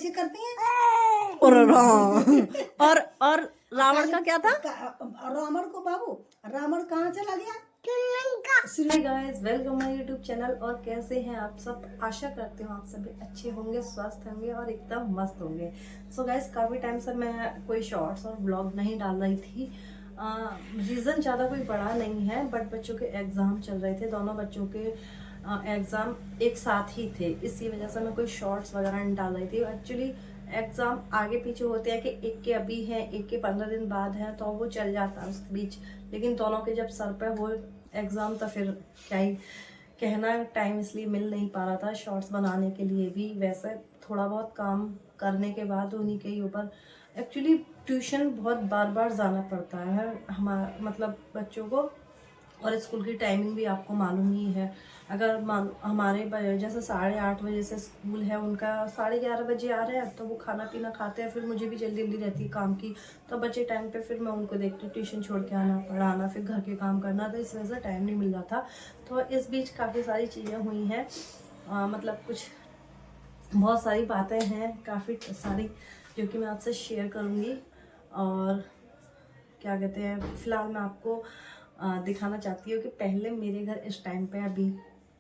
ऐसे करती हैं। और रावण का क्या था? रावण को बाबू, रावण कहाँ चला गया? Hi guys, welcome my YouTube channel. और कैसे हैं आप सब? आशा करती हूँ आप सभी अच्छे होंगे, स्वस्थ होंगे और एकदम मस्त होंगे। सो गाइस, काफ़ी टाइम से मैं कोई शॉर्ट्स और व्लॉग नहीं डाल रही थी। रीज़न ज़्यादा कोई बड़ा नहीं है, बट बच्चों के एग्ज़ाम चल रहे थे, दोनों बच्चों के एग्ज़ाम एक साथ ही थे, इसी वजह से मैं कोई शॉर्ट्स वगैरह नहीं डाल रही थी। एक्चुअली एग्ज़ाम आगे पीछे होते हैं कि एक के अभी हैं, एक के 15 दिन बाद हैं, तो वो चल जाता है उस बीच। लेकिन दोनों के जब सर पे हो एग्ज़ाम तो फिर क्या ही कहना, टाइम इसलिए मिल नहीं पा रहा था शॉर्ट्स बनाने के लिए भी। वैसे थोड़ा बहुत काम करने के बाद उन्हीं के ही ऊपर एक्चुअली ट्यूशन बहुत बार बार जाना पड़ता है हमारा, मतलब बच्चों को। और स्कूल की टाइमिंग भी आपको मालूम ही है। अगर हमारे जैसे 8:30 बजे से स्कूल है, उनका 11:30 बजे आ रहे हैं, तो वो खाना पीना खाते हैं, फिर मुझे भी जल्दी जल्दी रहती है काम की, तो बच्चे टाइम पे फिर मैं उनको देखती हूँ, ट्यूशन छोड़ के आना, पढ़ाना, फिर घर के काम करना, तो इस वजह से टाइम नहीं मिल रहा था। तो इस बीच काफ़ी सारी चीज़ें हुई हैं, मतलब कुछ बहुत सारी बातें हैं, काफ़ी सारी, जो कि मैं आपसे शेयर करूँगी। और क्या कहते हैं, फ़िलहाल मैं आपको दिखाना चाहती हूँ कि पहले मेरे घर इस टाइम पे अभी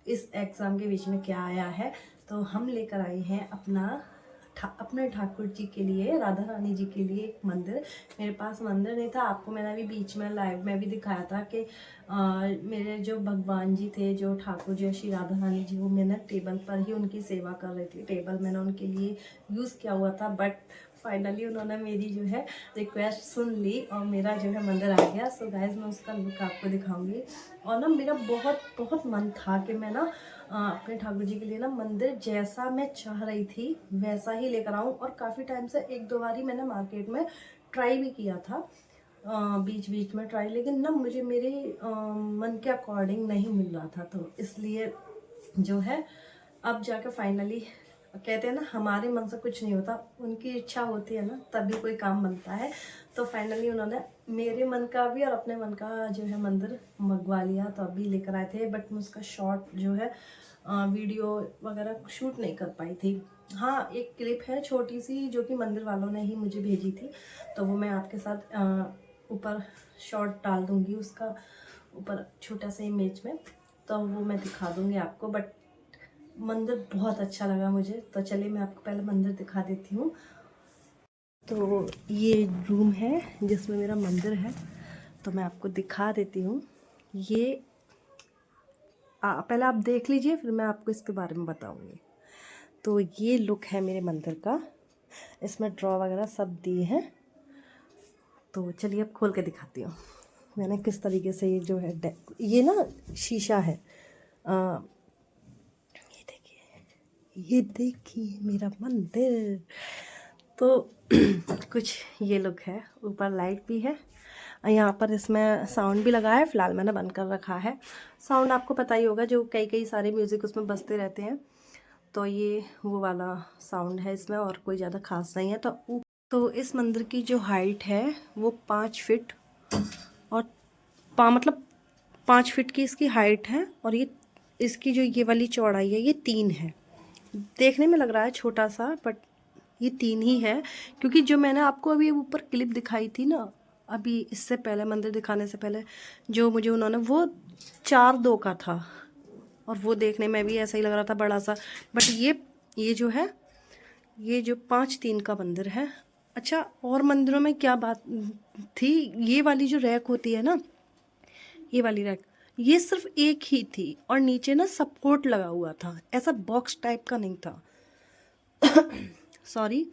इस एग्ज़ाम के बीच में क्या आया है। तो हम लेकर आए हैं अपने ठाकुर जी के लिए, राधा रानी जी के लिए एक मंदिर। मेरे पास मंदिर नहीं था, आपको मैंने अभी बीच में लाइव में भी दिखाया था कि मेरे जो भगवान जी थे, जो ठाकुर जी श्री राधा रानी जी, वो मैंने टेबल पर ही उनकी सेवा कर रही थी। टेबल मैंने उनके लिए यूज़ किया हुआ था, बट फाइनली उन्होंने मेरी जो है रिक्वेस्ट सुन ली और मेरा जो है मंदिर आ गया। सो गाइज, मैं उसका लुक आपको दिखाऊंगी। और ना मेरा बहुत बहुत मन था कि मैं ना अपने ठाकुर जी के लिए ना मंदिर जैसा मैं चाह रही थी वैसा ही लेकर आऊँ। और काफ़ी टाइम से एक दो बार ही मैंने मार्केट में ट्राई भी किया था, बीच बीच में ट्राई, लेकिन ना मुझे मेरे मन के अकॉर्डिंग नहीं मिल रहा था। तो इसलिए जो है अब जाकर फाइनली, कहते हैं ना हमारे मन से कुछ नहीं होता, उनकी इच्छा होती है ना तभी कोई काम बनता है। तो फाइनली उन्होंने मेरे मन का भी और अपने मन का जो है मंदिर मंगवा लिया, तो अभी लेकर आए थे। बट मैं उसका शॉर्ट जो है वीडियो वगैरह शूट नहीं कर पाई थी। हाँ, एक क्लिप है छोटी सी जो कि मंदिर वालों ने ही मुझे भेजी थी, तो वो मैं आपके साथ ऊपर शॉर्ट डाल दूँगी, उसका ऊपर छोटा सा इमेज में, तो वो मैं दिखा दूँगी आपको। बट मंदिर बहुत अच्छा लगा मुझे, तो चलिए मैं आपको पहले मंदिर दिखा देती हूँ। तो ये रूम है जिसमें मेरा मंदिर है, तो मैं आपको दिखा देती हूँ। ये पहले आप देख लीजिए, फिर मैं आपको इसके बारे में बताऊँगी। तो ये लुक है मेरे मंदिर का, इसमें ड्रॉ वगैरह सब दिए हैं। तो चलिए अब खोल के दिखाती हूँ मैंने किस तरीके से ये जो है ये ना शीशा है। ये देखिए मेरा मंदिर। तो कुछ ये लुक है, ऊपर लाइट भी है, यहाँ पर इसमें साउंड भी लगा है, फ़िलहाल मैंने बंद कर रखा है। साउंड आपको पता ही होगा, जो कई सारे म्यूज़िक उसमें बजते रहते हैं, तो ये वो वाला साउंड है इसमें, और कोई ज़्यादा खास नहीं है। तो इस मंदिर की जो हाइट है वो 5 फीट और मतलब 5 फीट की इसकी हाइट है, और ये इसकी जो ये वाली चौड़ाई है ये 3 है। देखने में लग रहा है छोटा सा, बट ये 3 ही है, क्योंकि जो मैंने आपको अभी ऊपर क्लिप दिखाई थी ना, अभी इससे पहले मंदिर दिखाने से पहले जो मुझे उन्होंने, वो 4-2 का था, और वो देखने में भी ऐसा ही लग रहा था बड़ा सा। बट ये जो है, ये जो 5-3 का मंदिर है। अच्छा, और मंदिरों में क्या बात थी, ये वाली जो रैक होती है ना, ये वाली रैक, ये सिर्फ एक ही थी, और नीचे ना सपोर्ट लगा हुआ था, ऐसा बॉक्स टाइप का नहीं था। सॉरी,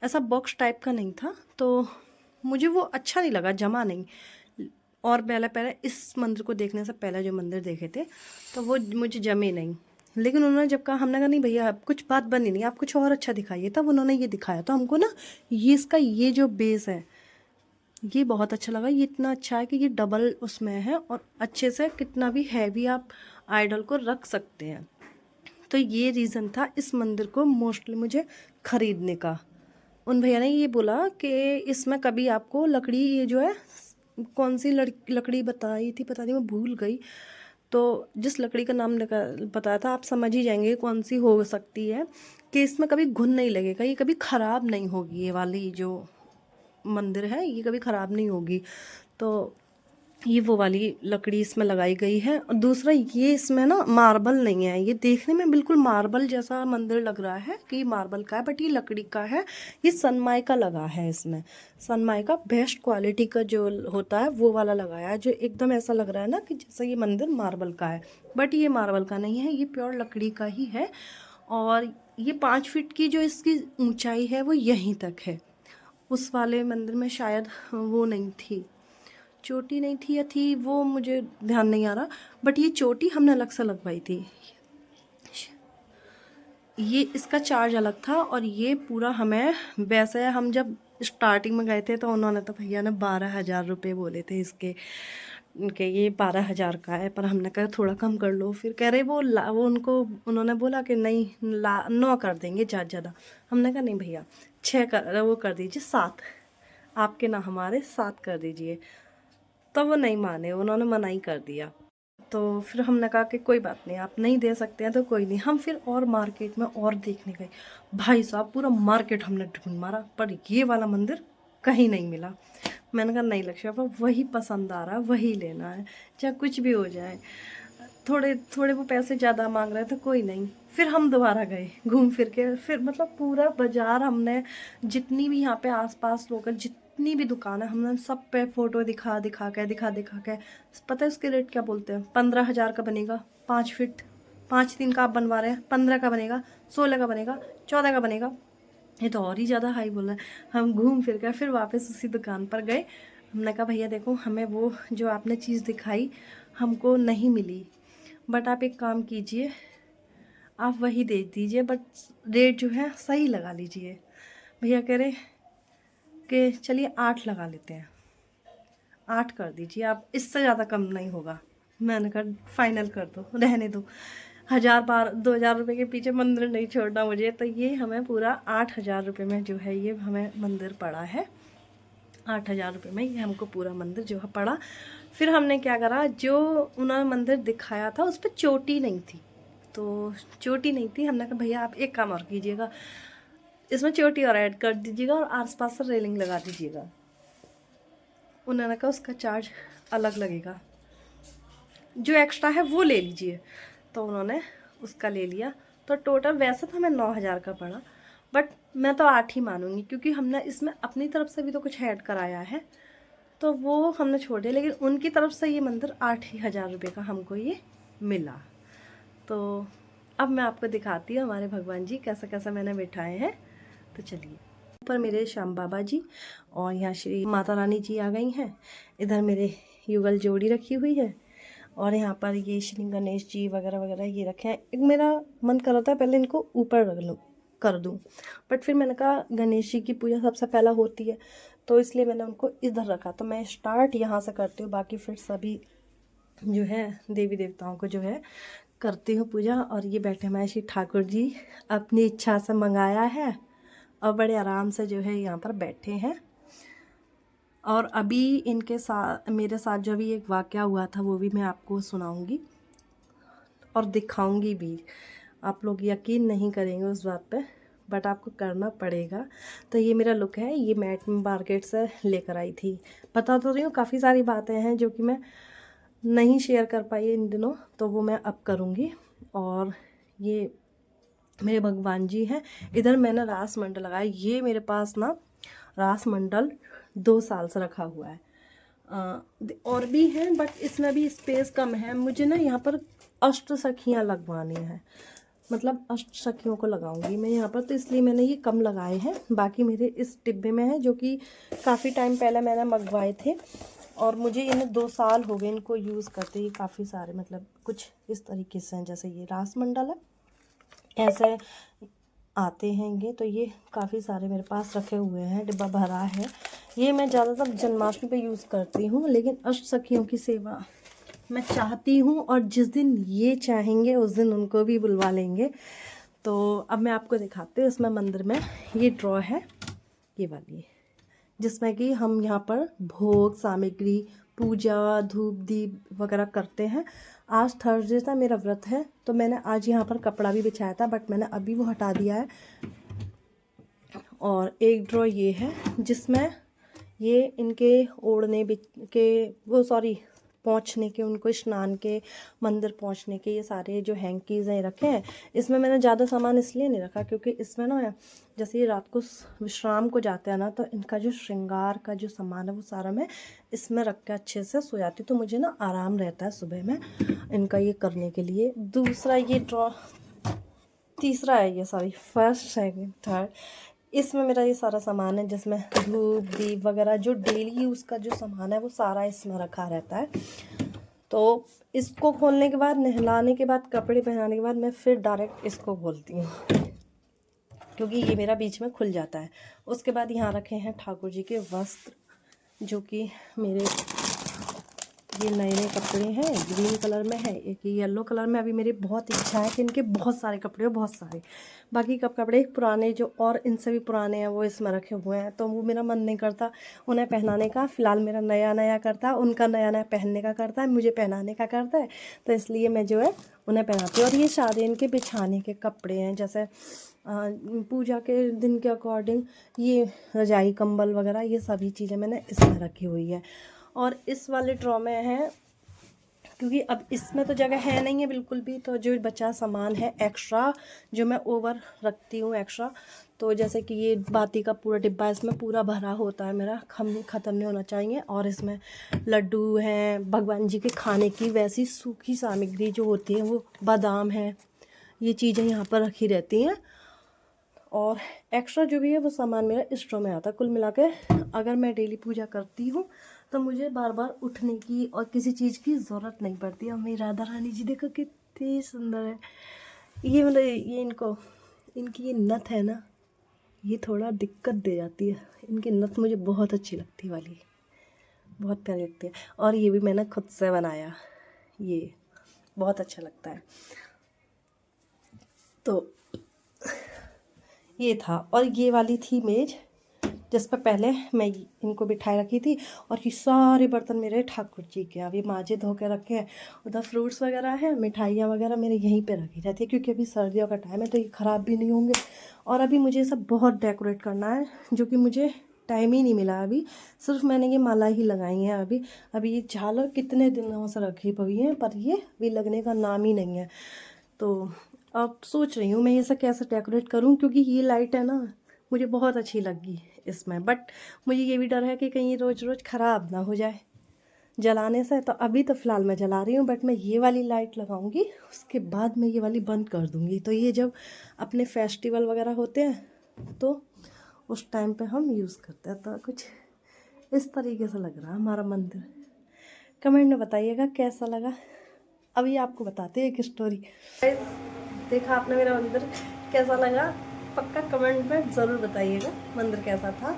ऐसा बॉक्स टाइप का नहीं था, तो मुझे वो अच्छा नहीं लगा, जमा नहीं। और पहले इस मंदिर को देखने से पहले जो मंदिर देखे थे, तो वो मुझे जमे नहीं। लेकिन उन्होंने जब कहा, हमने कहा नहीं भैया अब कुछ बात बनी नहीं, आप कुछ और अच्छा दिखाइए, तब उन्होंने ये दिखाया, तो हमको ना ये इसका ये जो बेस है ये बहुत अच्छा लगा। ये इतना अच्छा है कि ये डबल उसमें है, और अच्छे से कितना भी हैवी आप आइडल को रख सकते हैं। तो ये रीज़न था इस मंदिर को मोस्टली मुझे ख़रीदने का। उन भैया ने ये बोला कि इसमें कभी आपको लकड़ी, ये जो है कौन सी लकड़ी बताई थी पता नहीं, मैं भूल गई, तो जिस लकड़ी का नाम बताया था आप समझ ही जाएंगे कौन सी हो सकती है, कि इसमें कभी घुन नहीं लगेगा, ये कभी ख़राब नहीं होगी, ये वाली जो मंदिर है ये कभी ख़राब नहीं होगी। तो ये वो वाली लकड़ी इसमें लगाई गई है। और दूसरा ये इसमें ना मार्बल नहीं है, ये देखने में बिल्कुल मार्बल जैसा मंदिर लग रहा है कि मार्बल का है, बट ये लकड़ी का है। ये सनमाइका लगा है इसमें, सनमाइका बेस्ट क्वालिटी का जो होता है वो वाला लगाया है, जो एकदम ऐसा लग रहा है ना कि जैसे ये मंदिर मार्बल का है, बट ये मार्बल का नहीं है, ये प्योर लकड़ी का ही है। और ये 5 फीट की जो इसकी ऊंचाई है वो यहीं तक है। उस वाले मंदिर में शायद वो नहीं थी, चोटी नहीं थी या थी, वो मुझे ध्यान नहीं आ रहा, बट ये चोटी हमने अलग से लगवाई थी। ये इसका चार्ज अलग था, और ये पूरा हमें वैसे हम जब स्टार्टिंग में गए थे तो उन्होंने तो भैया ने 12,000 रुपये बोले थे इसके, इनके ये 12,000 का है, पर हमने कहा थोड़ा कम कर लो। फिर कह रहे वो उनको उन्होंने बोला कि नहीं 9 कर देंगे ज़्यादा। हमने कहा नहीं भैया 6 कर वो कर दीजिए, 7 आपके ना हमारे 7 कर दीजिए। तो वो नहीं माने, उन्होंने मना ही कर दिया। तो फिर हमने कहा कि कोई बात नहीं, आप नहीं दे सकते हैं तो कोई नहीं। हम फिर और मार्केट में और देखने गए, भाई साहब पूरा मार्केट हमने ढूंढ मारा, पर ये वाला मंदिर कहीं नहीं मिला। मैंने कहा नहीं लक्ष्य पापा, वही पसंद आ रहा है वही लेना है, चाहे कुछ भी हो जाए। थोड़े थोड़े वो पैसे ज़्यादा मांग रहे थे, कोई नहीं। फिर हम दोबारा गए घूम फिर के, फिर मतलब पूरा बाज़ार हमने, जितनी भी यहाँ पे आसपास लोकल जितनी भी दुकान है, हमने सब पे फ़ोटो दिखा दिखा के पता है उसके रेट क्या बोलते हैं? 15,000 का बनेगा 5 फीट, 5 दिन का आप बनवा रहे हैं, 15 का बनेगा, 16 का बनेगा, 14 का बनेगा। ये तो और ही ज़्यादा हाई बोल रहा है। हम घूम फिर कर फिर वापस उसी दुकान पर गए। हमने कहा भैया देखो, हमें वो जो आपने चीज़ दिखाई हमको नहीं मिली, बट आप एक काम कीजिए, आप वही दे दीजिए, बट रेट जो है सही लगा लीजिए। भैया कह रहे कि चलिए 8 लगा लेते हैं, 8 कर दीजिए आप, इससे ज़्यादा कम नहीं होगा। मैंने कहा फाइनल कर दो, रहने दो, 2,000 रुपये के पीछे मंदिर नहीं छोड़ना मुझे। तो ये हमें पूरा 8,000 रुपये में जो है ये हमें मंदिर पड़ा है। 8,000 रुपये में ये हमको पूरा मंदिर जो है पड़ा। फिर हमने क्या करा, जो उन्होंने मंदिर दिखाया था उस पर चोटी नहीं थी, तो चोटी नहीं थी। हमने कहा भैया आप एक काम और कीजिएगा, इसमें चोटी और ऐड कर दीजिएगा और आसपास से रेलिंग लगा दीजिएगा। उन्होंने कहा उसका चार्ज अलग लगेगा, जो एक्स्ट्रा है वो ले लीजिए। तो उन्होंने उसका ले लिया। तो टोटल वैसे तो हमें 9,000 का पड़ा, बट मैं तो 8 ही मानूंगी, क्योंकि हमने इसमें अपनी तरफ से भी तो कुछ ऐड कराया है, तो वो हमने छोड़ दिया। लेकिन उनकी तरफ से ये मंदिर 8,000 रुपये का हमको ये मिला। तो अब मैं आपको दिखाती हूँ हमारे भगवान जी कैसा कैसा मैंने बिठाए हैं। तो चलिए, ऊपर मेरे श्याम बाबा जी और यहाँ श्री माता रानी जी आ गई हैं। इधर मेरे युगल जोड़ी रखी हुई है, और यहाँ पर ये श्री गणेश जी वगैरह वगैरह ये रखे हैं। एक मेरा मन कर रहा था पहले इनको ऊपर रख लूँ कर दूँ, बट फिर मैंने कहा गणेश जी की पूजा सबसे पहला होती है, तो इसलिए मैंने उनको इधर रखा। तो मैं स्टार्ट यहाँ से करती हूँ, बाकी फिर सभी जो है देवी देवताओं को जो है करती हूँ पूजा। और ये बैठे हमारे श्री ठाकुर जी, अपनी इच्छा से मंगाया है और बड़े आराम से जो है यहाँ पर बैठे हैं। और अभी इनके साथ मेरे साथ जो भी एक वाक़या हुआ था वो भी मैं आपको सुनाऊंगी और दिखाऊंगी भी। आप लोग यकीन नहीं करेंगे उस बात पे, बट आपको करना पड़ेगा। तो ये मेरा लुक है, ये मैट मार्केट से लेकर आई थी। बता तो रही हूँ, काफ़ी सारी बातें हैं जो कि मैं नहीं शेयर कर पाई इन दिनों, तो वो मैं अब करूँगी। और ये मेरे भगवान जी हैं। इधर मैंने रास मंडल लगाया, ये मेरे पास ना रास मंडल 2 साल से रखा हुआ है। और भी हैं, बट इसमें भी स्पेस कम है। मुझे ना यहाँ पर अष्ट सखियाँ लगवानी हैं, मतलब अष्ट सखियों को लगाऊंगी मैं यहाँ पर, तो इसलिए मैंने ये कम लगाए हैं। बाकी मेरे इस डिब्बे में है, जो कि काफ़ी टाइम पहले मैंने मंगवाए थे, और मुझे इन्हें 2 साल हो गए इनको यूज़ करते। ये काफ़ी सारे मतलब कुछ इस तरीके से हैं, जैसे ये रास मंडल है, ऐसे आते हैं ये। तो ये काफ़ी सारे मेरे पास रखे हुए हैं, डिब्बा भरा है। ये मैं ज़्यादातर जन्माष्टमी पे यूज़ करती हूँ, लेकिन अष्ट सखियों की सेवा मैं चाहती हूँ, और जिस दिन ये चाहेंगे उस दिन उनको भी बुलवा लेंगे। तो अब मैं आपको दिखाती हूँ। इसमें मंदिर में ये ड्रॉ है, ये वाली, जिसमें कि हम यहाँ पर भोग सामग्री पूजा धूप दीप वगैरह करते हैं। आज थर्सडे था, मेरा व्रत है, तो मैंने आज यहाँ पर कपड़ा भी बिछाया था, बट मैंने अभी वो हटा दिया है। और एक ड्रॉ ये है जिसमें ये इनके ओढ़ने के वो सॉरी पहुँचने के, उनको स्नान के, मंदिर पहुँचने के ये सारे जो हैंकीज़ हैं रखे हैं। इसमें मैंने ज़्यादा सामान इसलिए नहीं रखा क्योंकि इसमें ना जैसे ये रात को विश्राम को जाते हैं ना, तो इनका जो श्रृंगार का जो सामान है वो सारा मैं इसमें रख के अच्छे से सो जाती हूँ, तो मुझे ना आराम रहता है सुबह में इनका ये करने के लिए। दूसरा ये ड्रॉ, तीसरा है ये, सॉरी फर्स्ट सेकंड थर्ड, इसमें मेरा ये सारा सामान है जिसमें धूप दीप वगैरह जो डेली यूज़ का जो सामान है वो सारा इसमें रखा रहता है। तो इसको खोलने के बाद, नहलाने के बाद, कपड़े पहनाने के बाद मैं फिर डायरेक्ट इसको खोलती हूँ क्योंकि ये मेरा बीच में खुल जाता है। उसके बाद यहाँ रखे हैं ठाकुर जी के वस्त्र जो कि मेरे ये नए नए कपड़े हैं, ग्रीन कलर में है, एक येलो कलर में। अभी मेरी बहुत इच्छा है कि इनके बहुत सारे कपड़े हो, बहुत सारे। बाकी कपड़े पुराने जो और इनसे भी पुराने हैं वो इसमें रखे हुए हैं, तो वो मेरा मन नहीं करता उन्हें पहनाने का। फ़िलहाल मेरा नया नया करता है, उनका नया नया पहनने का करता है, मुझे पहनाने का करता है, तो इसलिए मैं जो है उन्हें पहनाती हूँ। और ये शादी इनके बिछाने के कपड़े हैं, जैसे पूजा के दिन के अकॉर्डिंग ये रजाई कंबल वगैरह ये सभी चीज़ें मैंने इसमें रखी हुई है। और इस वाले ड्रॉ में है क्योंकि अब इसमें तो जगह है नहीं है बिल्कुल भी, तो जो बचा सामान है एक्स्ट्रा जो मैं ओवर रखती हूँ एक्स्ट्रा, तो जैसे कि ये बाती का पूरा डिब्बा इसमें पूरा भरा होता है मेरा, ख़त्म नहीं होना चाहिए। और इसमें लड्डू हैं, भगवान जी के खाने की वैसी सूखी सामग्री जो होती है, वो बादाम है, ये चीज़ें यहाँ पर रखी रहती हैं। और एक्स्ट्रा जो भी है वो सामान मेरा इस ड्रॉ में आता है। कुल मिला के अगर मैं डेली पूजा करती हूँ तो मुझे बार बार उठने की और किसी चीज़ की ज़रूरत नहीं पड़ती। और मेरी राधा रानी जी देखो कितनी सुंदर है। ये मतलब ये इनकी ये नथ है ना, ये थोड़ा दिक्कत दे जाती है। इनकी नथ मुझे बहुत अच्छी लगती वाली, बहुत प्यारी लगती है। और ये भी मैंने खुद से बनाया, ये बहुत अच्छा लगता है। तो ये था, और ये वाली थी मेज जिस पर पहले मैं इनको बिठाए रखी थी। और ये सारे बर्तन मेरे ठाकुर जी के, अभी माजे धो के रखे हैं। उधर फ्रूट्स वगैरह हैं, मिठाइयाँ वगैरह मेरे यहीं पे रखी रहती है क्योंकि अभी सर्दियों का टाइम है तो ये ख़राब भी नहीं होंगे। और अभी मुझे सब बहुत डेकोरेट करना है जो कि मुझे टाइम ही नहीं मिला। अभी सिर्फ मैंने ये माला ही लगाई है। अभी ये झालर कितने दिनों से रखी हुई हैं पर ये अभी लगने का नाम ही नहीं है। तो अब सोच रही हूँ मैं ये सब कैसे डेकोरेट करूँ, क्योंकि ये लाइट है ना मुझे बहुत अच्छी लगी इसमें, बट मुझे ये भी डर है कि कहीं रोज़ रोज़ ख़राब ना हो जाए जलाने से। तो अभी तो फ़िलहाल मैं जला रही हूँ, बट मैं ये वाली लाइट लगाऊंगी, उसके बाद मैं ये वाली बंद कर दूँगी। तो ये जब अपने फेस्टिवल वगैरह होते हैं तो उस टाइम पे हम यूज़ करते हैं। तो कुछ इस तरीके से लग रहा है हमारा मंदिर। कमेंट में बताइएगा कैसा लगा। अभी आपको बताते हैं एक स्टोरी। देखा आपने मेरा मंदिर कैसा लगा, पक्का कमेंट में ज़रूर बताइएगा मंदिर कैसा था।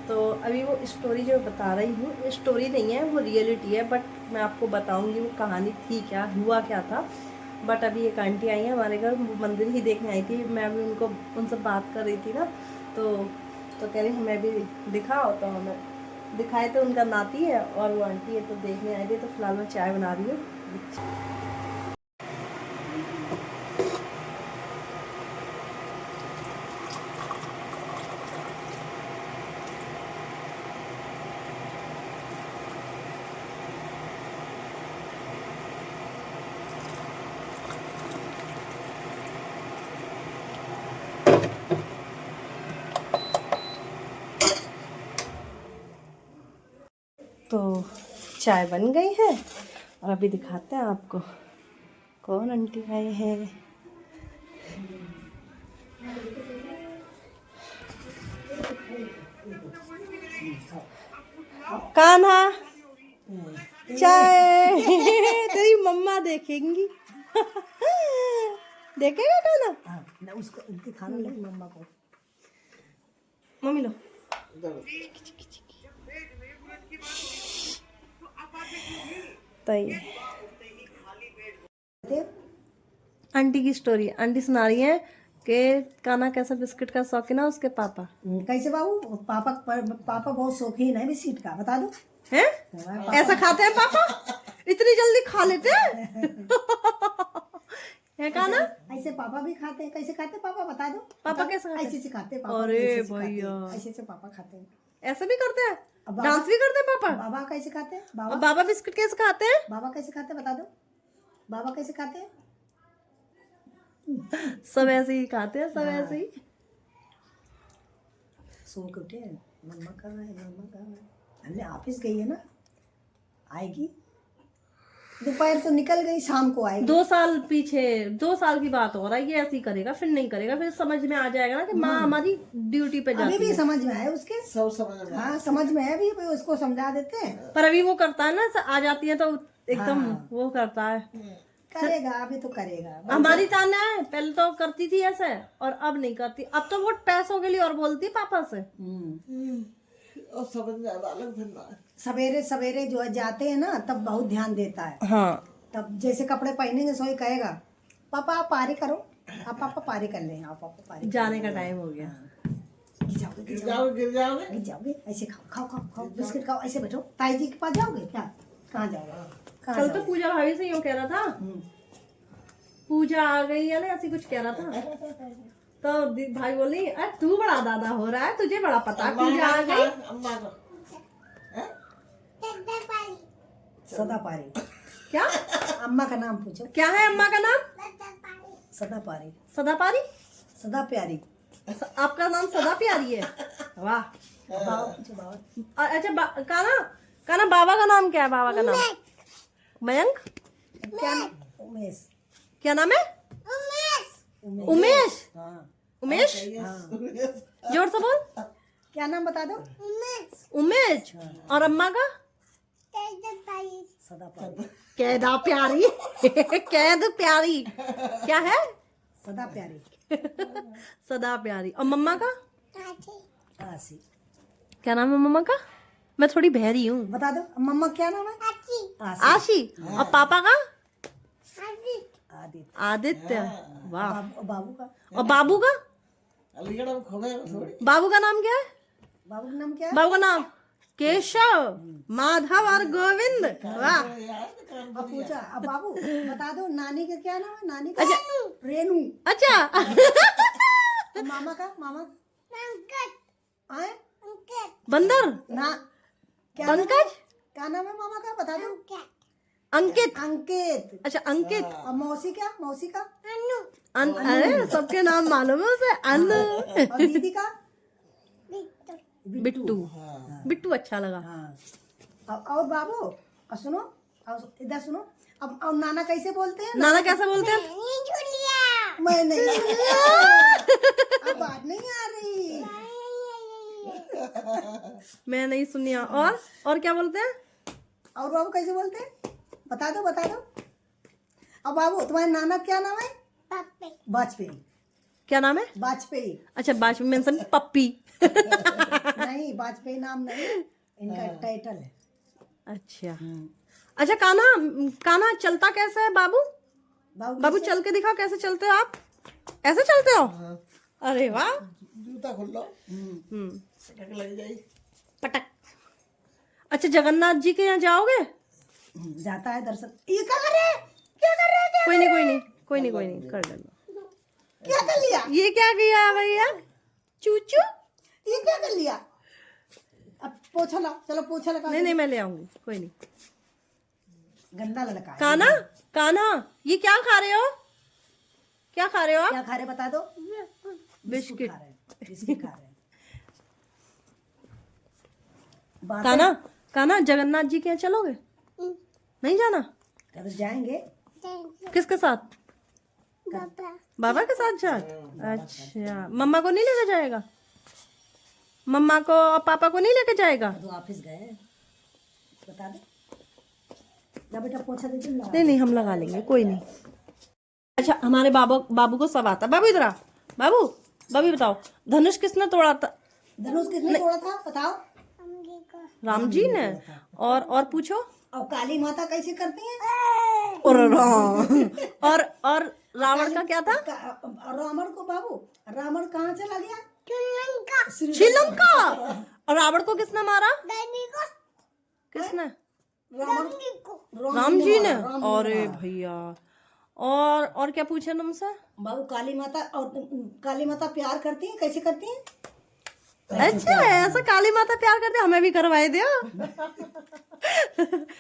तो अभी वो स्टोरी जो बता रही हूँ, ये स्टोरी नहीं है, वो रियलिटी है, बट मैं आपको बताऊँगी वो कहानी थी क्या, हुआ क्या था। बट अभी एक आंटी आई है हमारे घर, वो मंदिर ही देखने आई थी। मैं अभी उनसे बात कर रही थी ना, तो कह रही हमें भी दिखाओ, तो हमें दिखाए तो उनका नाती है और वो आंटी है, तो देखने आई थी। तो फिलहाल मैं चाय बना रही हूँ। तो चाय बन गई है और अभी दिखाते हैं आपको कौन आंटी आए हैं। कान्हा चाय तेरी मम्मा देखेंगी। देखेगा कान्हा? ना उसको उनके खाना लगे मम्मा को। मम्मी लो। तो ये आंटी की स्टोरी, आंटी सुना रही है कि कान्हा कैसा बिस्किट का शौकीन है उसके पापा। कैसे बाबू? पापा बहुत शौकीन है बिस्किट का, बता दो। हैं? ऐसा खाते हैं पापा? इतनी जल्दी खा लेते हैं? है काना? ऐसे पापा भी खाते हैं। कैसे खाते हैं पापा, बता दो। पापा कैसे खाते हैं? ऐसे से खाते हैं पापा। अरे ऐसे से खाते हैं। भैया। ऐसे से पापा खाते हैं। ऐसे भी करते हैं? अब बाबा- डांस भी करते हैं पापा? बाबा कैसे खाते हैं? और बाबा बाबा बिस्किट कैसे खाते हैं? बाबा कैसे खाते हैं, बता दो। बाबा कैसे खाते हैं? सब ऐसे ही खाते हैं, सब ऐसे ही। सो के उठे, मम्मा कहाँ है, मम्मा कहाँ है? हमने ऑफिस गई है ना, आएगी। दोपहर तो निकल गई, शाम को आएगी। 2 साल पीछे, 2 साल की बात हो रहा है। ये ऐसे ही करेगा, फिर नहीं करेगा, फिर समझ में आ जाएगा ना कि माँ हमारी ड्यूटी पे अभी जाती भी है। समझ में आए उसके, सब समझ में। हाँ समझ में है, अभी उसको समझा देते हैं। पर अभी वो करता है ना, आ जाती है तो एकदम हाँ। वो करता है। करेगा, अभी तो करेगा। हमारी तान्या है, पहले तो करती थी ऐसे और अब नहीं करती। अब तो वो पैसों के लिए और बोलती है पापा से। और समझ में आना अलग फिर ना। सवेरे सवेरे जो है जाते हैं ना, तब बहुत ध्यान देता है। हाँ, तब जैसे कपड़े पहनेंगे सोई कहेगा, पापा आप पारी करो, आप पापा पारी कर लें, आप पापा पारी जाने का टाइम हो गया। गिर जाओगे, गिर गिर जाओगे, जाओगे गिर जाओगे। ऐसे खाओ खाओ खाओ खाओ, बिस्किट खाओ, ऐसे बैठो। ताई जी के पास जाओगे क्या? कहाँ जाओगे? कहाँ कल तो जाओगे? पूजा भाभी से यूँ कह रहा था, पूजा आ गई है ना, ऐसी कुछ कह रहा था। तो भाई बोली, अरे तू बड़ा दादा हो रहा है, तुझे बड़ा पता है, पूजा आ गई। अम्मा को सदा पारी। क्या? अम्मा का नाम पूछो। क्या है अम्मा का नाम? सदा पारी, सदापारी। सदा प्यारी। आपका नाम सदा प्यारी है? वाह। बाबा पूछो, बाबा। अच्छा काना, काना बाबा का नाम क्या है? बाबा का नाम मयंक। क्या नाम? उमेश। क्या नाम है? उमेश। उमेश। हाँ, उमेश, जोर से बोल। क्या नाम बता दो? उमेश। और अम्मा का? सदा पारी। कैदा प्यारी। कैद प्यारी क्या है? सदा प्यारी। सदा प्यारी। और मम्मा का आसी। क्या नाम है मम्मा का? मैं थोड़ी बहरी हूँ। बता दो मम्मा क्या नाम है? आसी। आशी। और पापा का? आदित्य। आदित्य। वाह। बाबू का? और बाबू का? अलीगढ़ में खोले थोड़ी। बाबू का नाम क्या है? बाबू का नाम क्या है? बाबू का नाम केशव, माधव और गोविंद। वाह। अब पूछा, अब बाबू बता दो नानी का क्या नाम है? नानी का रेनू। अच्छा। और मामा का? मामा आए बंदर। ना, क्या नाम है? पंकज। क्या नाम है मामा का, बता दो। अंकित। अंकित। अच्छा अंकित। और मौसी क्या? मौसी का? अरे सबके नाम मालूम है उसे। अनु। और दीदी का? बिट्टू। बिट्टू अच्छा लगा। हाँ। और बाबू, और सुनो, और इधर सुनो। अब नाना कैसे बोलते हैं? नाना कैसे बोलते हैं? मैं नहीं। अब बात नहीं आ रही। मैं नहीं सुनी। और क्या बोलते हैं? और बाबू कैसे बोलते हैं? बता दो, बता दो। अब बाबू तुम्हारे नाना क्या नाम है? वाजपेयी। क्या नाम है? वाजपेयी। अच्छा वाजपेयी। मैं समझी पप्पी। नहीं, वाजपेयी नाम नहीं, इनका टाइटल है। अच्छा। अच्छा काना, काना चलता कैसे है बाबू? बाबू कैसे? चल के दिखाओ, कैसे चलते हो आप? ऐसे चलते हो? अरे वाह। जूता खोल लो, पटक लग जाए। पटक। अच्छा जगन्नाथ जी के यहाँ जाओगे? जाता है दर्शन। ये क्या कर रहे हैं? क्या कर रहे हैं? कोई नहीं कोई नहीं कोई नहीं कोई नहीं, कर लेना। क्या कर लिया? ये क्या किया भैया? चूचू। ये क्या कर लिया? अब पोछा ला, चलो पोछा लगा। नहीं नहीं मैं ले आऊंगी, कोई नहीं। गंदा लड़का है। काना, काना ये क्या खा रहे हो? क्या खा रहे हो आप? क्या खा रहे बता दो? बिस्किट। खा रहे हैं, बिस्किट खा रहे हैं। बातें- काना, काना जगन्नाथ जी के यहाँ चलोगे? नहीं जाना? कब जाएंगे? किसके साथ? बाबा के साथ जा। अच्छा मम्मा को नहीं लेके जाएगा? मम्मा को और पापा को नहीं लेके जाएगा? तो ऑफिस गए, बता दो। जा बेटा पोछा दे, तुम लगा। नहीं नहीं हम लगा लेंगे, कोई नहीं। अच्छा हमारे बाबू को सब आता। बाबू इधर आ। बाबू, बाबू बताओ धनुष किसने तोड़ा था? धनुष किसने तोड़ा था बताओ? राम जी ने। और पूछो। और काली माता कैसे करती हैं? और रावण का क्या था? रावण को बाबू, रावण कहाँ चला गया? श्रीलंका। और रावण को किसने मारा? किसने? रावण राम जी ने। राम अरे भैया, और क्या पूछे तुमसे? बाबू काली माता, और काली माता प्यार करती है, कैसे करती है? अच्छा, ऐसा काली माता प्यार करते, हमें भी करवाए दियो।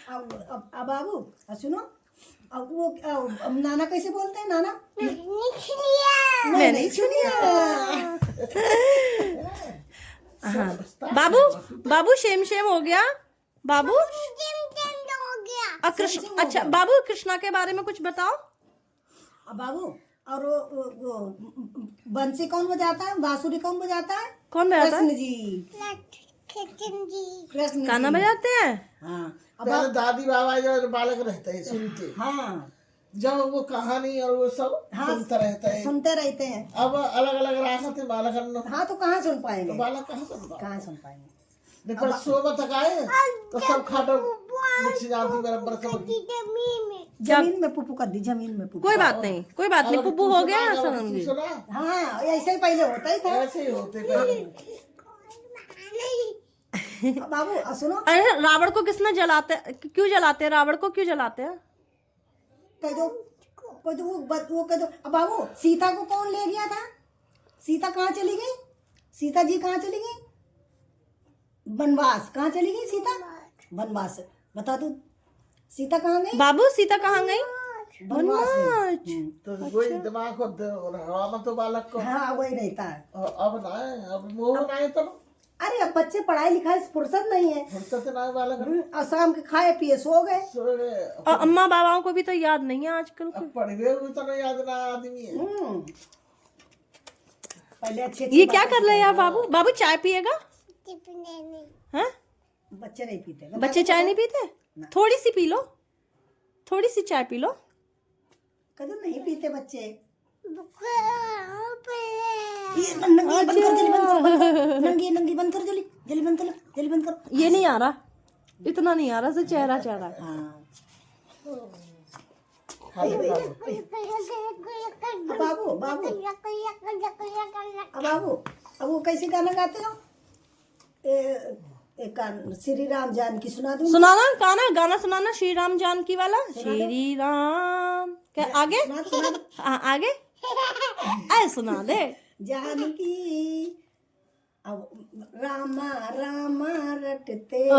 अब बाबू सुनो, अब वो अब नाना कैसे बोलते हैं? नाना मैं नहीं सुनिया। हाँ, बाबू शेम हो गया बाबू। कृष्ण, अच्छा बाबू कृष्णा के बारे में कुछ बताओ। अब बाबू, और वो बंसी कौन बजाता है? बांसुरी कौन बजाता है? कौन बजाता है? कृष्ण जी। कृष्ण गाना जी। बजाते हैं। हाँ। अब पहले दादी बाबा जो बालक रहते हैं सुनते, हाँ जब वो कहानी और वो सब सुनते रहते हैं। सुनते रहते हैं। अब अलग अलग राहत है बालक, हाँ तो कहाँ सुन पाएंगे? तो बालक कहाँ सुन पाए? कहाँ सुन पाएंगे? जब पर सुबह तक आए तो सब खाटो मिक्सी जाती बराबर सब। जमीन में पुप्पू कर दी, जमीन में पुप्पू। कोई बात नहीं, कोई बात नहीं, पुप्पू हो गया अगर सनम तू जी। सुना, हाँ ऐसे ही पहले होता ही था। ऐसे ही होते पहले। अब बाबू सुनो, अरे रावण को किसने जलाते, क्यों जलाते हैं रावण को, क्यों जलाते हैं? कह दो, कह दो वो कह दो। अब बाबू सीता को कौन ले गया था? सीता कहाँ चली गई? सीता जी कहाँ चली गई? वनवास। कहाँ चली गई सीता? वनवास। बता दो, सीता कहाँ गई? बाबू सीता कहाँ गई? वनवास में। तो वही दिमाग को हवा में तो बालक को। हाँ वही रहता है। और अब ना है, अब मोह ना है, तो अरे अब बच्चे पढ़ाई लिखाई से फुर्सत नहीं है। फुर्सत ना है बालक। और शाम के खाए पिए सो गए। सो गए। और अम्मा बाबाओं को भी तो याद नहीं है आजकल के। अब पढ़ गए हुए तो नहीं याद ना आदमी है। पहले अच्छे ये क्या कर रहे हैं यार बाबू? बाबू चाय पिएगा? हैं? बच्चे नहीं पीते। बच्चे चाय नहीं पीते? थोड़ी सी पी लो, थोड़ी सी चाय पी लो। कदम नहीं पीते बच्चे। ये नंगी बंद कर, जल्दी बंद कर, नंगी बंद कर, जल्दी बंद कर, जल्दी बंद कर। ये नहीं आ रहा, इतना नहीं आ रहा, से चेहरा हाँ। बाबू बाबू अब वो कैसे गाना गाते हो? एक श्री राम जानकी सुना दूं? सुनाना, गाना सुनाना, श्री राम जानकी वाला। श्री राम क्या आगे? सुना दो। आगे आए सुना दे। जानकी अब रामा रामा रटते। ओ,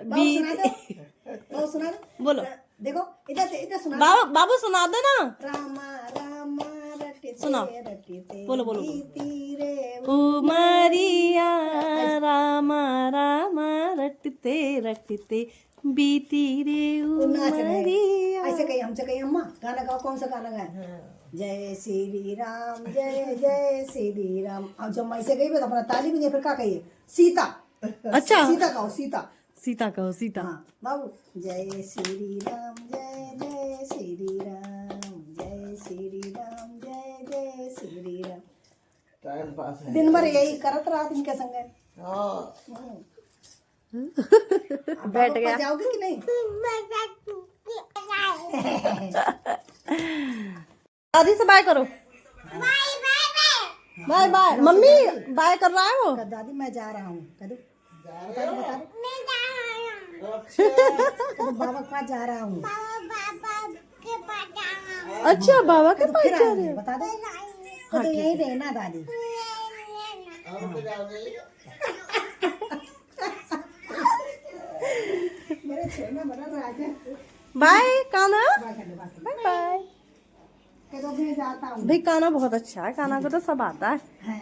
बाबू सुना दो। बोलो। देखो इधर सुना। बाबू सुना दे ना। रामा रामा रटते सुनाओ। रटते बोलो। तीरे उमरिया रामा रामा रटते रटते बीती रे नाच रहे। उमरिया। ऐसे कही हमसे कही, अम्मा गाना गाओ। कौन सा गाना गाए? जय श्री राम, जय जय श्री राम। अब जब मैं ऐसे गई तो अपना ताली भी फिर क्या कहिए? सीता। अच्छा, सीता गाओ, सीता। सीता कहो, सीता। हाँ बाबू, जय श्री राम, जय जय श्री राम, जय श्री राम, जय जय श्री राम। टाइम पास है। दिन भर यही करत रहा इनके संग। हाँ, बैठ गया। जाओगे कि नहीं? दादी से बाय करो। Bye bye. मम्मी बाय कर रहा है वो। दादी मैं जा रहा हूँ। बता दो बाबा के पास जा रहा हूँ। अच्छा, बाबा के पास फिर जा रहे आएंगे, हो? बता दो। तो यहीं रहना दादी। मेरे छेना बना राजा। बाय काना, बाय कर दो, बाय कर दो। Bye bye. कह दो मैं जाता हूँ। भाई काना बहुत अच्छा है, काना को तो सब आता है। हैं।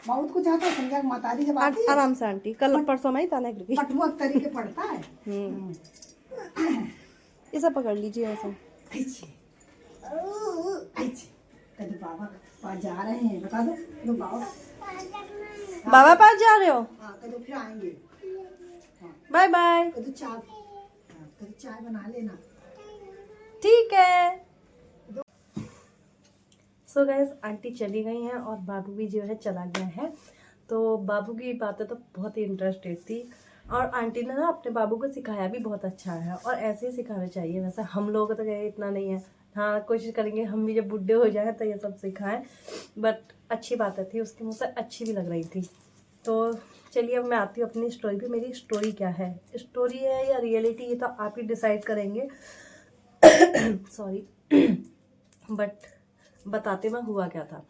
बहुत कुछ आता है। समझा मातारी जब आती है आराम से आंटी, कल परसों में ही ताना गिर गई। पटुआ तरीके पड़ता है। ये सब पकड़ लीजिए ऐसे। अच्छे। अच्छे। कह दो बाबा के पास जा रहे हैं, बता दो। कह दो बाबा। बाबा पास जा रहे हो? हाँ कह दो फिर आएंगे। Bye bye. कह दो चाय, हाँ, कह दो चाय बना लेना। ठीक है। सो गाइस, आंटी चली गई हैं और बाबू भी जो है चला गया है। तो बाबू की बातें तो बहुत ही इंटरेस्टेड थी और आंटी ने ना अपने बाबू को सिखाया भी बहुत अच्छा है और ऐसे ही सिखाना चाहिए। वैसे हम लोग तो गए इतना नहीं है। हाँ, कोशिश करेंगे हम भी जब बुढ़े हो जाए तो ये सब सिखाएं। बट अच्छी बातें थी, उसके मुँह से अच्छी भी लग रही थी। तो चलिए अब मैं आती हूँ अपनी स्टोरी पे। मेरी स्टोरी क्या है, स्टोरी है या रियलिटी, ये तो आप ही डिसाइड करेंगे। सॉरी। बट बताते मैं हुआ क्या था।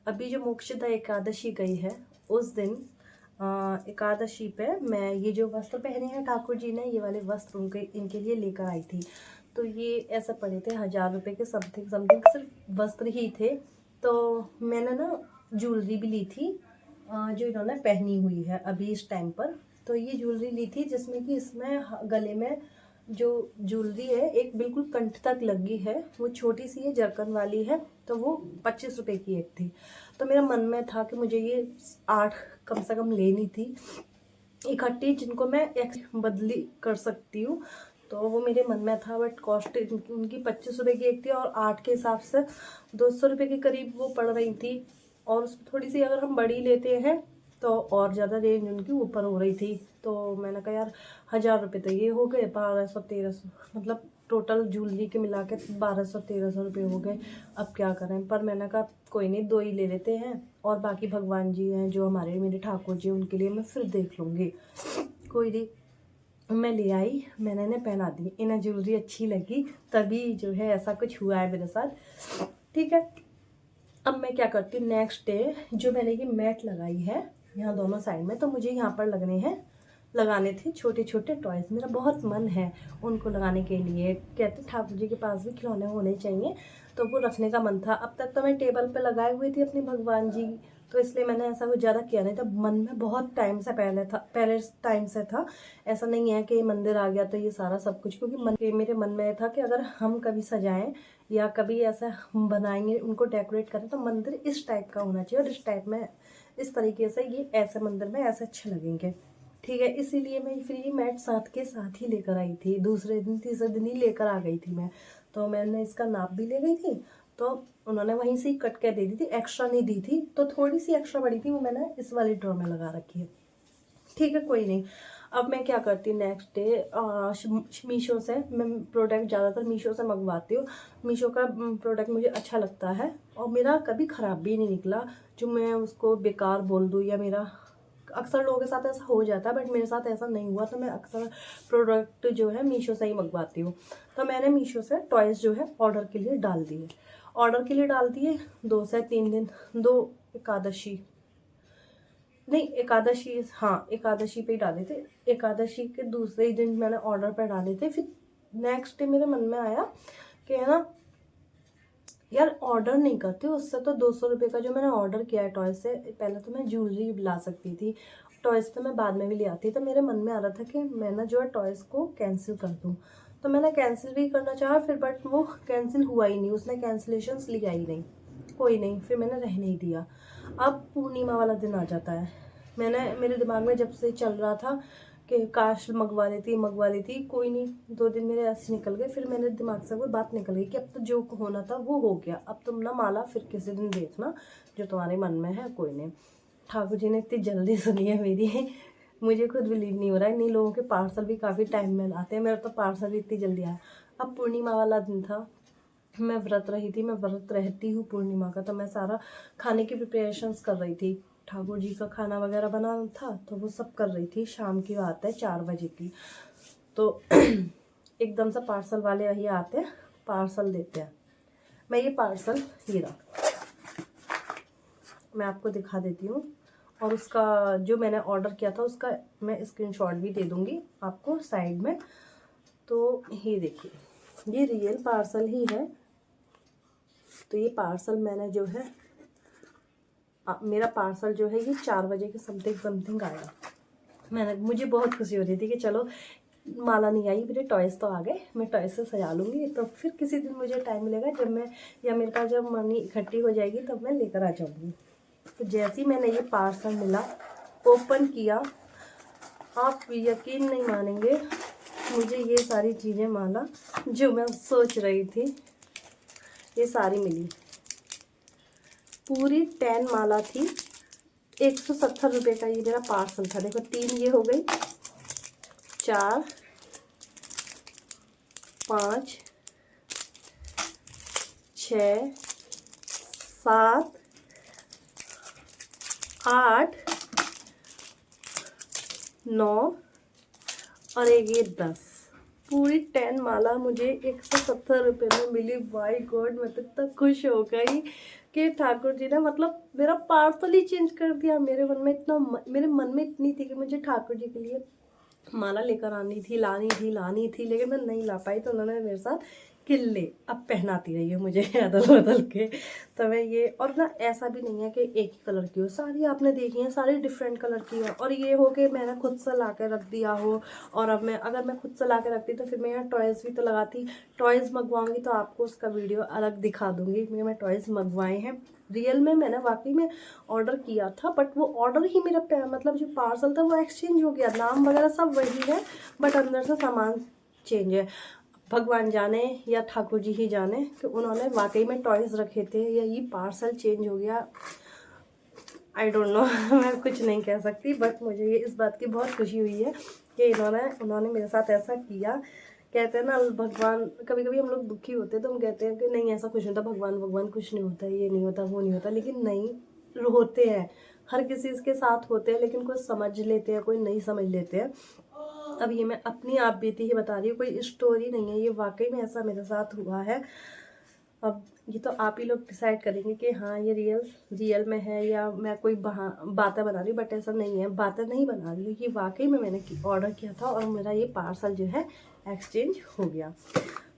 अभी जो मोक्षदा एकादशी गई है उस दिन एकादशी पे मैं ये जो वस्त्र पहने हैं ठाकुर जी ने, ये वाले वस्त्र उनके इनके लिए लेकर आई थी। तो ये ऐसे पड़े थे 1000 रुपये के समथिंग समथिंग, सिर्फ वस्त्र ही थे। तो मैंने ना ज्वेलरी भी ली थी जो इन्होंने पहनी हुई है अभी इस टाइम पर। तो ये ज्वेलरी ली थी जिसमें कि इसमें गले में जो ज्वेलरी है एक बिल्कुल कंठ तक लगी है, वो छोटी सी है, जरकन वाली है। तो वो 25 रुपये की एक थी। तो मेरा मन में था कि मुझे ये 8 कम से कम लेनी थी इकट्ठी, जिनको मैं एक बदली कर सकती हूँ। तो वो मेरे मन में था, बट कॉस्ट उनकी 25 रुपये की एक थी और 8 के हिसाब से 200 रुपये के करीब वो पड़ रही थी। और उसमें थोड़ी सी अगर हम बड़ी लेते हैं तो और ज़्यादा रेंज उनकी ऊपर हो रही थी। तो मैंने कहा यार 1000 रुपये तो ये हो गए, 1200-1300, मतलब टोटल ज्वेलरी के मिला के 1200-1300 रुपये हो गए। अब क्या करें, पर मैंने कहा कोई नहीं, 2 ही ले लेते हैं और बाकी भगवान जी हैं जो हमारे मेरे ठाकुर जी, उनके लिए मैं फिर देख लूँगी, कोई नहीं। मैं ले आई, मैंने इन्हें पहना दी, इन्हें ज्वेलरी अच्छी लगी, तभी जो है ऐसा कुछ हुआ है मेरे साथ। ठीक है, अब मैं क्या करती हूँ, नेक्स्ट डे जो मैंने ये मैट लगाई है यहाँ दोनों साइड में, तो मुझे यहाँ पर लगाने थे छोटे छोटे टॉयज़। मेरा बहुत मन है उनको लगाने के लिए, कहते ठाकुर जी के पास भी खिलौने होने चाहिए, तो वो रखने का मन था। अब तक तो मैं टेबल पे लगाए हुए थी अपने भगवान जी, तो इसलिए मैंने ऐसा कुछ ज़्यादा किया नहीं था। मन में बहुत टाइम से पहले टाइम से था, ऐसा नहीं है कि मंदिर आ गया तो ये सारा सब कुछ, क्योंकि मेरे मन में था कि अगर हम कभी सजाएं या कभी ऐसा हम बनाएंगे, उनको डेकोरेट करें, तो मंदिर इस टाइप का होना चाहिए और इस टाइप में इस तरीके से ये ऐसे मंदिर में ऐसे अच्छे लगेंगे। ठीक है, इसीलिए मैं फिर ये मैट साथ के साथ ही लेकर आई थी, दूसरे दिन तीसरे दिन ही लेकर आ गई थी मैं। तो मैंने इसका नाप भी ले गई थी, तो उन्होंने वहीं से ही कट के दे दी थी, एक्स्ट्रा नहीं दी थी। तो थोड़ी सी एक्स्ट्रा बड़ी थी, वो मैंने इस वाली ड्रॉ में लगा रखी है। ठीक है, कोई नहीं। अब मैं क्या करती हूँ, नेक्स्ट डे मीशो से मैं प्रोडक्ट ज़्यादातर मीशो से मंगवाती हूँ। मीशो का प्रोडक्ट मुझे अच्छा लगता है और मेरा कभी ख़राब भी नहीं निकला जो मैं उसको बेकार बोल दूँ, या मेरा अक्सर लोगों के साथ ऐसा हो जाता है बट मेरे साथ ऐसा नहीं हुआ। तो मैं अक्सर प्रोडक्ट जो है मीशो से ही मंगवाती हूँ। तो मैंने मीशो से टॉयज़ जो है ऑर्डर के लिए डाल दिए 2 से 3 दिन, 2 एकादशी नहीं एकादशी, हाँ एकादशी पे ही डाले थे। एकादशी के दूसरे ही दिन मैंने ऑर्डर पे डाले थे। फिर नेक्स्ट डे मेरे मन में आया कि है ना यार ऑर्डर नहीं करती, उससे तो 200 रुपये का जो मैंने ऑर्डर किया है टॉयज़ से, पहले तो मैं ज्वेलरी ला सकती थी, टॉयज़ तो मैं बाद में भी ले आती। तो मेरे मन में आ रहा था कि मैं ना जो है टॉयज़ को कैंसिल कर दूँ। तो मैंने कैंसिल भी करना चाहा फिर, बट वो कैंसिल हुआ ही नहीं, उसने कैंसिलेशंस लिया ही नहीं। कोई नहीं, फिर मैंने रहने ही दिया। अब पूर्णिमा वाला दिन आ जाता है, मेरे दिमाग में जब से चल रहा था कि काश मंगवा लेती, कोई नहीं, 2 दिन मेरे ऐसे निकल गए। फिर मेरे दिमाग से वो बात निकल गई कि अब तो जो होना था वो हो गया, अब तुम ना माला फिर किसी दिन देखना जो तुम्हारे मन में है। कोई नहीं, ठाकुर जी ने इतनी जल्दी सुनी है मेरी, मुझे खुद बिलीव नहीं हो रहा है। नहीं लोगों के पार्सल भी काफ़ी टाइम में आते हैं, मेरा तो पार्सल भी इतनी जल्दी आया। अब पूर्णिमा वाला दिन था, मैं व्रत रही थी, मैं व्रत रहती हूँ पूर्णिमा का, तो मैं सारा खाने की प्रिपरेशंस कर रही थी। ठाकुर जी का खाना वगैरह बनाना था तो वो सब कर रही थी। शाम की बात है, 4 बजे की। तो एकदम से पार्सल वाले वही आते हैं, पार्सल देते हैं। मैं ये पार्सल ये रहा, मैं आपको दिखा देती हूँ, और उसका जो मैंने ऑर्डर किया था उसका मैं स्क्रीनशॉट भी दे दूँगी आपको साइड में। तो ये देखिए, ये रियल पार्सल ही है। तो ये पार्सल मैंने जो है मेरा पार्सल जो है ये 4 बजे के समथिंग आया। मुझे बहुत खुशी हो रही थी कि चलो माला नहीं आई, मेरे टॉयज़ तो आ गए, मैं टॉयज़ से सजा लूँगी। तो फिर किसी दिन मुझे टाइम मिलेगा जब मैं, या मेरे पास जब मनी इकट्ठी हो जाएगी तब मैं लेकर आ जाऊँगी। तो जैसे ही मैंने ये पार्सल मिला, ओपन किया, आप यकीन नहीं मानेंगे, मुझे ये सारी चीज़ें माला जो मैं सोच रही थी ये सारी मिली। पूरी 10 माला थी, 170 रुपये का ये मेरा पार्सल था। देखो 3 ये हो गई, 4 5 6 7 8 9 और एक ये 10, पूरी 10 माला मुझे 170 रुपये में मिली। बाय गॉड, मैं तो इतना खुश हो गई कि ठाकुर जी ने मतलब मेरा पार्सल ही चेंज कर दिया। मेरे मन में इतनी थी कि मुझे ठाकुर जी के लिए माला लेकर आनी थी, लानी थी, लेकिन मैं नहीं ला पाई। तो उन्होंने मेरे साथ कि ले अब पहनाती रही है मुझे अदल बदल के। तो मैं ये, और ना ऐसा भी नहीं है कि एक ही कलर की हो, सारी आपने देखी है, सारी डिफरेंट कलर की हो। और ये हो कि मैंने खुद से ला के रख दिया हो, और अब मैं अगर मैं खुद से ला के रखती तो फिर मैं यहाँ टॉयज़ भी तो लगाती। टॉयज़ मंगवाऊंगी तो आपको उसका वीडियो अलग दिखा दूंगी। मैं टॉयज़ मंगवाए हैं रियल में, मैंने वाकई में ऑर्डर किया था, बट वो ऑर्डर ही मेरा मतलब जो पार्सल था वो एक्सचेंज हो गया। नाम वगैरह सब वही है, बट अंदर से सामान चेंज है। भगवान जाने या ठाकुर जी ही जाने कि उन्होंने वाकई में टॉयज़ रखे थे या ये पार्सल चेंज हो गया। आई डोंट नो मैं कुछ नहीं कह सकती, बट मुझे ये इस बात की बहुत खुशी हुई है कि उन्होंने मेरे साथ ऐसा किया। कहते हैं ना भगवान, कभी कभी हम लोग दुखी होते हैं तो हम कहते हैं कि नहीं ऐसा कुछ नहीं होता, भगवान कुछ नहीं होता, ये नहीं होता, वो नहीं होता, लेकिन नहीं होते हैं। हर किसी के साथ होते हैं, लेकिन कोई समझ लेते हैं, कोई नहीं समझ लेते हैं। अब ये मैं अपनी आप बीती ही बता रही हूँ, कोई स्टोरी नहीं है, ये वाकई में ऐसा मेरे साथ हुआ है। अब ये तो आप ही लोग डिसाइड करेंगे कि हाँ ये रियल में है या मैं कोई बातें बना रही हूँ। बट ऐसा नहीं है, बातें नहीं बना रही हूँ, ये वाकई में मैंने ऑर्डर किया था और मेरा ये पार्सल जो है एक्सचेंज हो गया।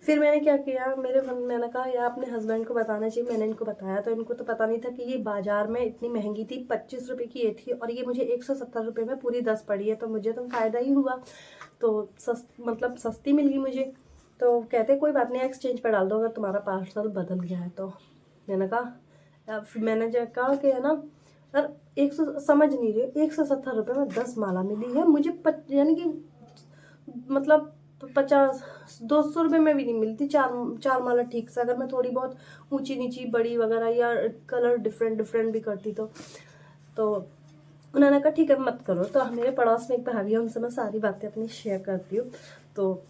फिर मैंने क्या किया, मैंने कहा यार अपने हस्बैंड को बताना चाहिए। मैंने इनको बताया तो इनको तो पता नहीं था कि ये बाजार में इतनी महंगी थी, 25 रुपये की ये थी, और ये मुझे 170 रुपये में पूरी 10 पड़ी है। तो मुझे तो फ़ायदा ही हुआ, तो मतलब सस्ती मिल गई मुझे। तो कहते कोई बात नहीं, एक्सचेंज पर डाल दो अगर तुम्हारा पार्सल बदल गया है तो। मैंने कहा, फिर मैंने जो कहा कि है ना सर 100, समझ नहीं रही, 170 रुपये में 10 माला मिली है मुझे, यानी कि मतलब 50-200 रुपये में भी नहीं मिलती चार माला ठीक से, अगर मैं थोड़ी बहुत ऊंची नीची बड़ी वगैरह या कलर डिफरेंट भी करती तो उन्होंने कहा ठीक है मत करो। तो मेरे पड़ोस में एक भाभी है, उनसे मैं सारी बातें अपनी शेयर करती हूँ। तो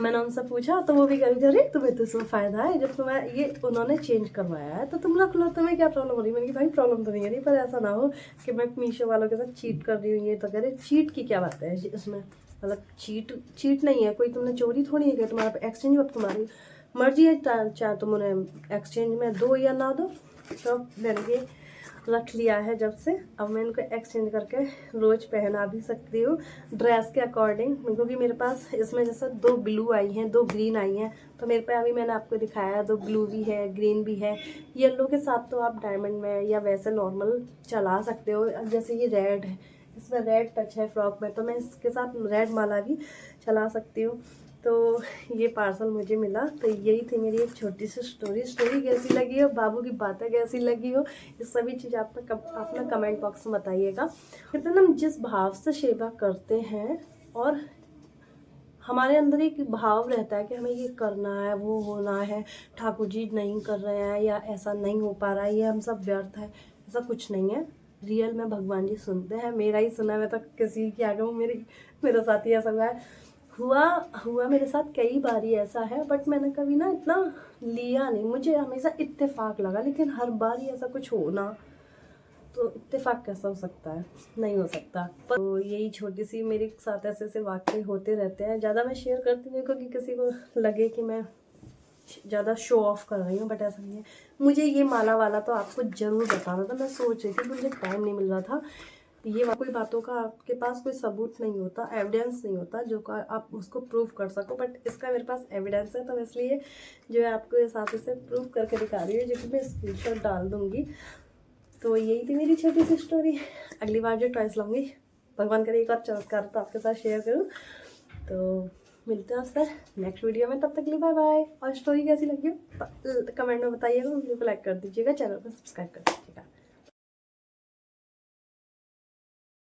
मैंने उनसे पूछा तो वो भी कह रही थी तुम्हें तो इसमें फ़ायदा है, जब तुम्हें ये उन्होंने चेंज करवाया है तो तुम रख लो, तुम्हें क्या प्रॉब्लम हो रही है। मैंने कहा भाई प्रॉब्लम तो नहीं है रही, पर ऐसा ना हो कि मैं मीशो वालों के साथ चीट कर रही हूँ। ये तो कह रहे चीट की क्या बात है इसमें, मतलब चीट नहीं है कोई, तुमने चोरी थोड़ी है कि तुम्हारा एक्सचेंज अब तुम्हारी मर्जी है, चाहे तुम उन्हें एक्सचेंज में दो या ना दो। तो मैंने ये रख लिया है जब से, अब मैं इनको एक्सचेंज करके रोज़ पहना भी सकती हूँ ड्रेस के अकॉर्डिंग। क्योंकि मेरे पास इसमें जैसे 2 ब्लू आई हैं, 2 ग्रीन आई हैं, तो मेरे पे अभी मैंने आपको दिखाया 2 ब्लू भी है, ग्रीन भी है। येलो के साथ तो आप डायमंड में या वैसे नॉर्मल चला सकते हो। जैसे ये रेड है, इसमें रेड टच है फ्रॉक में, तो मैं इसके साथ रेड माला भी चला सकती हूँ। तो ये पार्सल मुझे मिला। तो यही थी मेरी एक छोटी सी स्टोरी कैसी लगी हो, बाबू की बातें कैसी लगी हो, ये सभी चीज़ आप अपना कमेंट बॉक्स में बताइएगा। कहते हैं ना, हम जिस भाव से सेवा करते हैं और हमारे अंदर एक भाव रहता है कि हमें ये करना है, वो होना है, ठाकुर जी नहीं कर रहे हैं या ऐसा नहीं हो पा रहा है, ये हम सब व्यर्थ है, ऐसा कुछ नहीं है। रियल में भगवान जी सुनते हैं। मेरा ही सुना, मैं तो किसी की आगे हूँ, मेरे साथ ही ऐसा हुआ मेरे साथ कई बार ही ऐसा है, बट मैंने कभी ना इतना लिया नहीं, मुझे हमेशा इत्तेफाक लगा। लेकिन हर बार ही ऐसा कुछ होना, तो इत्तेफाक कैसा हो सकता है, नहीं हो सकता। तो यही छोटी सी मेरे साथ ऐसे वाक़ये होते रहते हैं। ज़्यादा मैं शेयर करती नहीं क्योंकि किसी को लगे कि मैं ज़्यादा शो ऑफ कर रही हूँ, बट ऐसा नहीं है। मुझे ये माला वाला तो आपको ज़रूर बताना था, मैं सोच रही थी, मुझे टाइम नहीं मिल रहा था। ये कोई बातों का आपके पास कोई सबूत नहीं होता, एविडेंस नहीं होता जो का आप उसको प्रूव कर सको, बट इसका मेरे पास एविडेंस है, तो इसलिए जो है आपको इस हाथ से प्रूव करके दिखा रही हूँ, जो कि मैं स्क्रीनशॉट डाल दूँगी। तो यही थी मेरी छोटी सी स्टोरी। अगली बार जो टॉयस लाऊंगी, भगवान करे एक और चमत्कार तो आपके साथ शेयर करूँ। तो मिलते हैं सर नेक्स्ट वीडियो में, तब तक के लिए बाय बाय। और स्टोरी कैसी लगी हो कमेंट में बताइएगा, वीडियो को लाइक कर दीजिएगा, चैनल को सब्सक्राइब कर दीजिएगा।